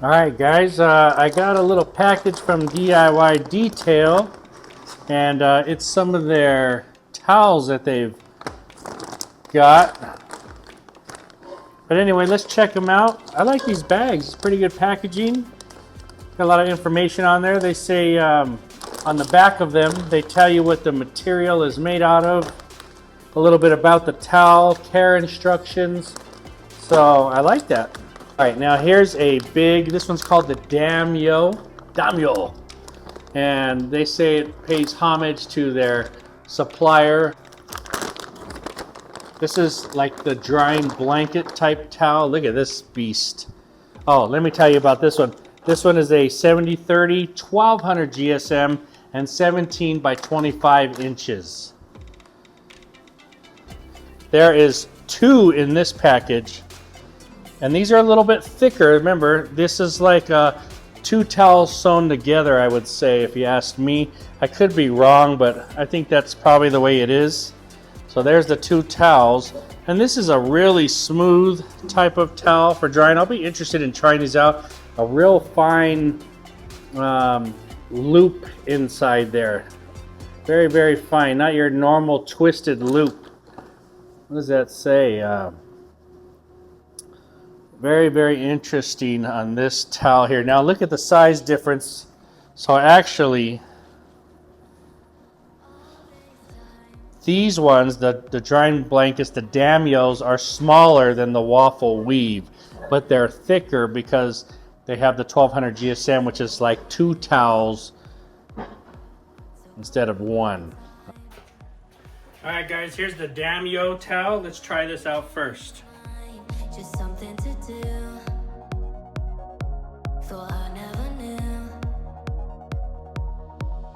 All right, guys, I got a little package from DIY Detail, and it's some of their towels that they've got. But anyway, let's check them out. I like these bags. It's pretty good packaging. Got a lot of information on there. They say on the back of them, they tell you what the material is made out of, a little bit about the towel, care instructions. So I like that. All right, now here's a big, this one's called the Damo. And they say it pays homage to their supplier. This is like the drying blanket type towel. Look at this beast. Oh, let me tell you about this one. This one is a 70-30, 1200 GSM, and 17 by 25 inches. There is 2 in this package. And these are a little bit thicker. Remember, this is like 2 towels sewn together, I would say, if you ask me. I could be wrong, but I think that's probably the way it is. So there's the 2 towels. And this is a really smooth type of towel for drying. I'll be interested in trying these out. A real fine loop inside there. Very, very fine. Not your normal twisted loop. What does that say? Very, very interesting on this towel here. Now look at the size difference. So actually, these ones, the drying blankets, the Damios, are smaller than the waffle weave, but they're thicker because they have the 1200 GSM, which is like 2 towels instead of 1. All right, guys, here's the Damo towel. Let's try this out first. Just something to do. Thought I never knew.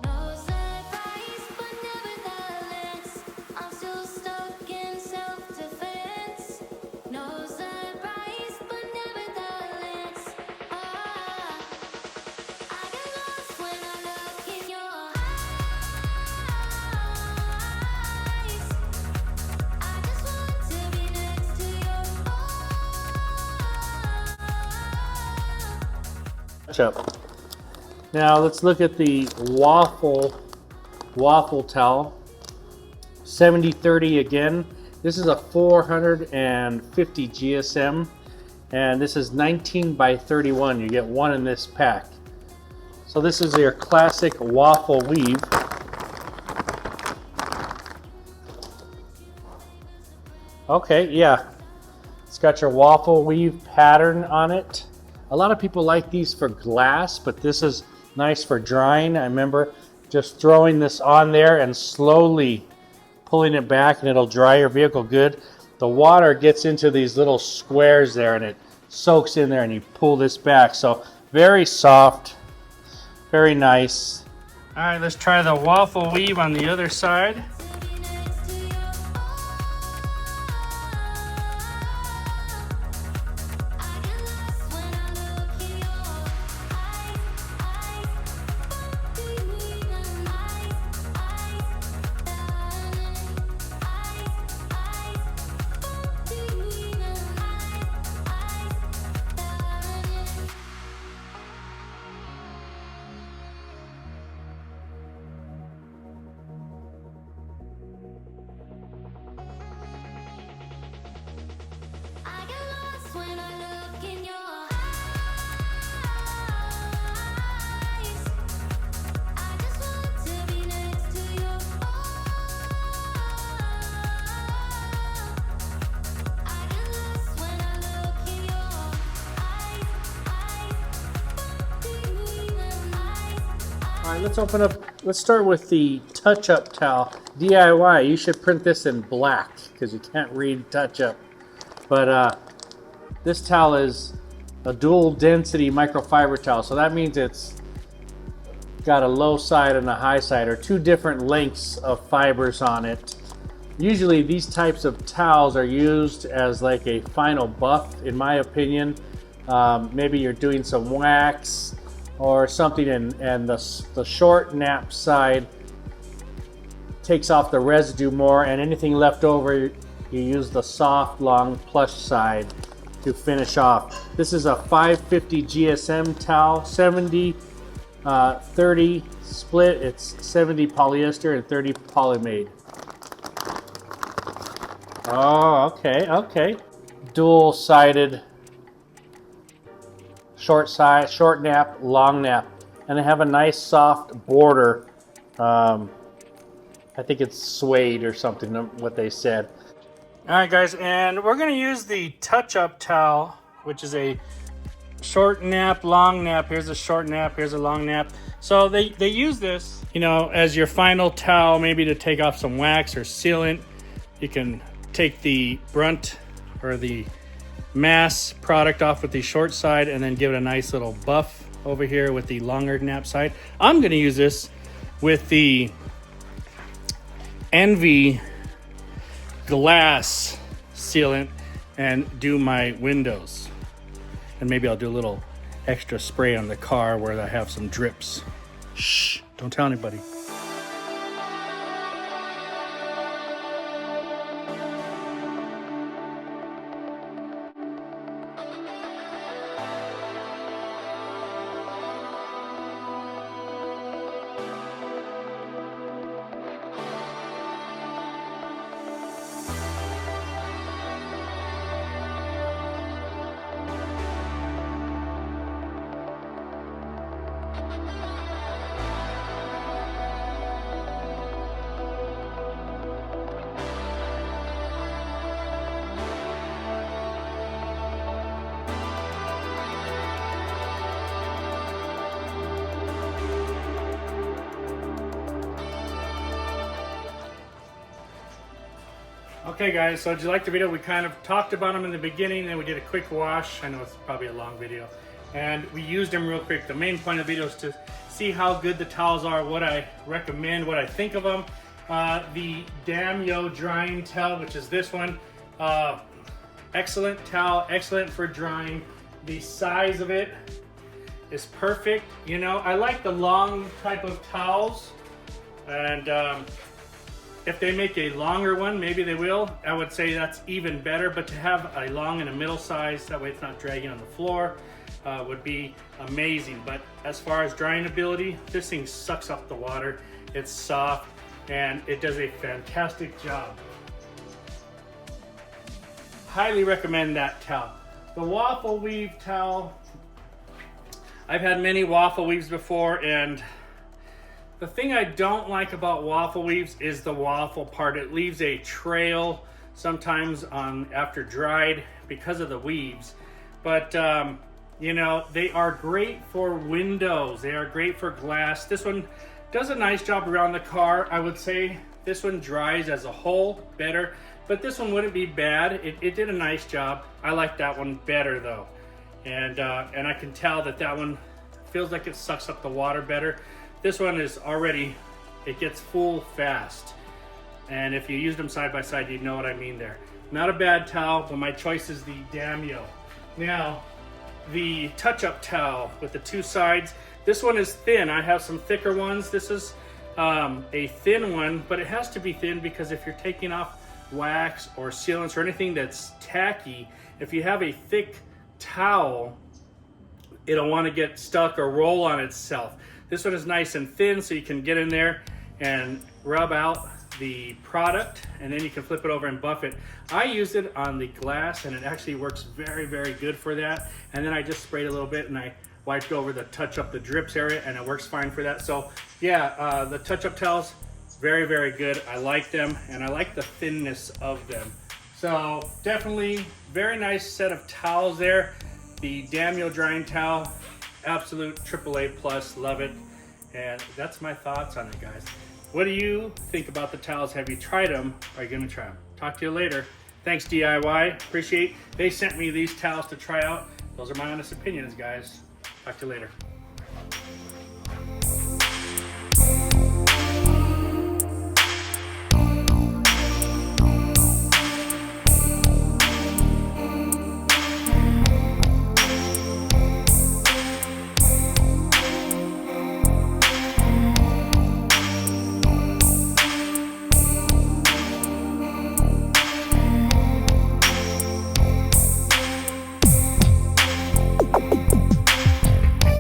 No surprise, but nevertheless, I'm still stuck in self-defense. No surprise, but nevertheless, I get lost when I look in your eyes. I just want to be next to you. Up. Now let's look at the waffle towel. 70-30 again. This is a 450 GSM, and this is 19 by 31. You get 1 in this pack. So this is your classic waffle weave. Okay, yeah, it's got your waffle weave pattern on it. A lot of people like these for glass, but this is nice for drying. I remember just throwing this on there and slowly pulling it back, and it'll dry your vehicle good. The water gets into these little squares there, and it soaks in there, and you pull this back. So very soft, very nice. All right, let's try the waffle weave on the other side. I get lost when I look in your eyes. I just want to be next to you. I get lost when I look in your eyes. All right, let's open up. Let's start with the touch-up towel. DIY, you should print this in black because you can't read touch-up. But this towel is a dual density microfiber towel. So that means it's got a low side and a high side, or 2 different lengths of fibers on it. Usually these types of towels are used as like a final buff, in my opinion. Maybe you're doing some wax or something, and the short nap side takes off the residue more, and anything left over, you use the soft, long plush side to finish off. This is a 550 GSM towel, 70 30 split. It's 70 polyester and 30 polymade. Oh, okay, okay. Dual-sided, short nap, long nap, and they have a nice soft border. I think it's suede or something, what they said. All right, guys, and we're gonna use the touch-up towel, which is a short nap, long nap. Here's a short nap, here's a long nap. So they use this, you know, as your final towel, maybe to take off some wax or sealant. You can take the brunt or the mass product off with the short side and then give it a nice little buff over here with the longer nap side. I'm gonna use this with the Envy glass sealant and do my windows. And maybe I'll do a little extra spray on the car where I have some drips. Shh, don't tell anybody. Okay guys, so did you like the video? We kind of talked about them in the beginning and we did a quick wash. I know it's probably a long video. And we used them real quick. The main point of the video is to see how good the towels are, what I recommend, what I think of them. The Damo drying towel, which is this one. Excellent towel, excellent for drying. The size of it is perfect. You know, I like the long type of towels. And if they make a longer one, maybe they will. I would say that's even better, but to have a long and a middle size, that way it's not dragging on the floor, would be amazing. But as far as drying ability, this thing sucks up the water. It's soft and it does a fantastic job. Highly recommend that towel. The waffle weave towel, I've had many waffle weaves before, and the thing I don't like about waffle weaves is the waffle part. It leaves a trail sometimes on after dried because of the weaves. But you know, they are great for windows. They are great for glass. This one does a nice job around the car. I would say this one dries as a whole better, but this one wouldn't be bad. It did a nice job. I like that one better though. And I can tell that that one feels like it sucks up the water better. This one is already, it gets full fast. And if you used them side by side, you'd know what I mean there. Not a bad towel, but my choice is the Damo. Now, the touch-up towel with the two sides. This one is thin. I have some thicker ones. This is a thin one, but it has to be thin because if you're taking off wax or sealants or anything that's tacky, if you have a thick towel, it'll want to get stuck or roll on itself. This one is nice and thin, so you can get in there and rub out the product, and then you can flip it over and buff it. I used it on the glass, and it actually works very, very good for that. And then I just sprayed a little bit, and I wiped over the touch up the drips area, and it works fine for that. So yeah, the touch up towels, very, very good. I like them, and I like the thinness of them. So definitely very nice set of towels there. The Damo drying towel, absolute AAA plus, love it. And that's my thoughts on it, guys. What do you think about the towels? Have you tried them? Are you gonna try them? Talk to you later. Thanks DIY, appreciate. They sent me these towels to try out. Those are my honest opinions, guys. Talk to you later.